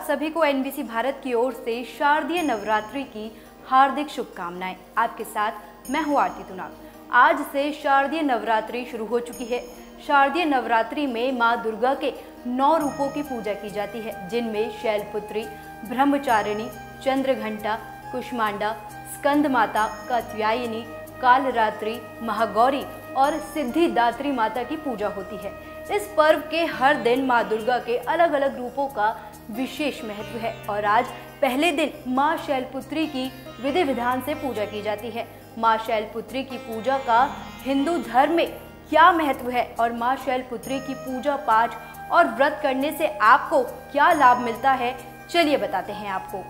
आप सभी को एनबीसी भारत की ओर से शारदीय नवरात्रि की हार्दिक शुभकामनाएं। आपके साथ मैं हूं आरती तुनाग। आज से शारदीय नवरात्रि शुरू हो चुकी है। शारदीय नवरात्रि में मां दुर्गा के 9 रूपों की पूजा की जाती है, जिनमें शैलपुत्री, ब्रह्मचारिणी, चंद्रघंटा, कुष्मांडा, स्कंद माता, कात्यायनी, कालरात्रि, महागौरी और सिद्धिदात्री माता की पूजा होती है। इस पर्व के हर दिन मां दुर्गा के अलग अलग रूपों का विशेष महत्व है और आज पहले दिन मां शैलपुत्री की विधि विधान से पूजा की जाती है। मां शैलपुत्री की पूजा का हिंदू धर्म में क्या महत्व है और मां शैलपुत्री की पूजा पाठ और व्रत करने से आपको क्या लाभ मिलता है, चलिए बताते हैं आपको।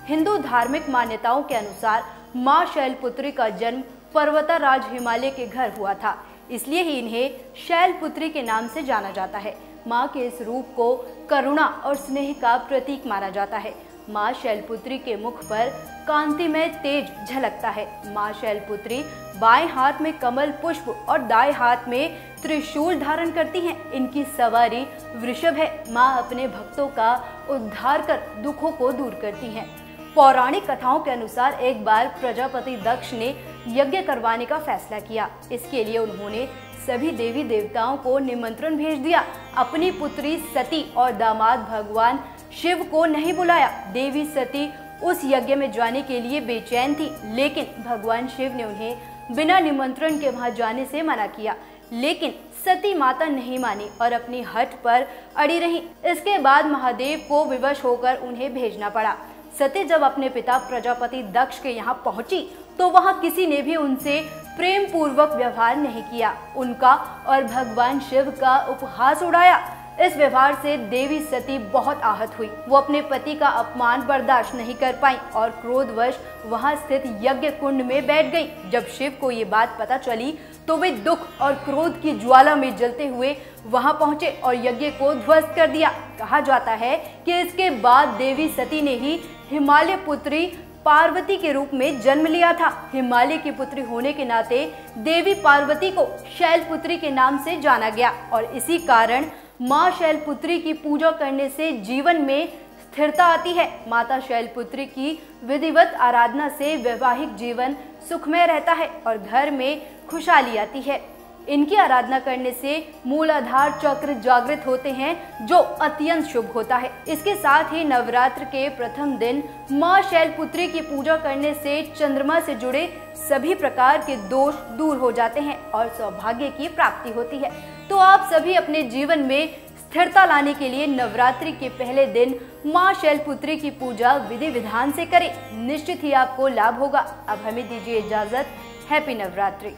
हिंदू धार्मिक मान्यताओं के अनुसार मां शैलपुत्री का जन्म पर्वताराज हिमालय के घर हुआ था, इसलिए ही इन्हें शैलपुत्री के नाम से जाना जाता है। मां के इस रूप को करुणा और स्नेह का प्रतीक माना जाता है। मां शैलपुत्री के मुख पर कांतिमय तेज झलकता है। मां शैलपुत्री बाएं हाथ में कमल पुष्प और दाएं हाथ में त्रिशूल धारण करती हैं। इनकी सवारी वृषभ है। मां अपने भक्तों का उद्धार कर दुखों को दूर करती हैं। पौराणिक कथाओं के अनुसार एक बार प्रजापति दक्ष ने यज्ञ करवाने का फैसला किया। इसके लिए उन्होंने सभी देवी देवताओं को निमंत्रण भेज दिया। अपनी पुत्री सती और दामाद भगवान शिव को नहीं बुलाया। देवी सती उस यज्ञ में जाने के लिए बेचैन थी, लेकिन भगवान शिव ने उन्हें बिना निमंत्रण के वहां जाने से मना किया। लेकिन सती माता नहीं मानी और अपनी हठ पर अड़ी रही। इसके बाद महादेव को विवश होकर उन्हें भेजना पड़ा। सती जब अपने पिता प्रजापति दक्ष के यहाँ पहुंची तो वहां किसी ने भी उनसे प्रेम पूर्वक व्यवहार नहीं किया। उनका और भगवान शिव का उपहास उड़ाया। इस व्यवहार से देवी सती बहुत आहत हुई। वो अपने पति का अपमान बर्दाश्त नहीं कर पाई और क्रोधवश वहां स्थित यज्ञ कुंड में बैठ गई। जब शिव को ये बात पता चली तो वे दुख और क्रोध की ज्वाला में जलते हुए वहां पहुंचे और यज्ञ को ध्वस्त कर दिया। कहा जाता है कि इसके बाद देवी सती ने ही हिमालय पुत्री पार्वती के रूप में जन्म लिया था। हिमालय की पुत्री होने के नाते देवी पार्वती को शैलपुत्री के नाम से जाना गया और इसी कारण मां शैलपुत्री की पूजा करने से जीवन में स्थिरता आती है। माता शैलपुत्री की विधिवत आराधना से वैवाहिक जीवन सुखमय रहता है और घर में खुशहाली आती है। इनकी आराधना करने से मूलाधार चक्र जागृत होते हैं, जो अत्यंत शुभ होता है। इसके साथ ही नवरात्र के प्रथम दिन मां शैलपुत्री की पूजा करने से चंद्रमा से जुड़े सभी प्रकार के दोष दूर हो जाते हैं और सौभाग्य की प्राप्ति होती है। तो आप सभी अपने जीवन में स्थिरता लाने के लिए नवरात्रि के पहले दिन मां शैलपुत्री की पूजा विधि विधान से करें। निश्चित ही आपको लाभ होगा। अब हमें दीजिए इजाजत। हैप्पी नवरात्रि।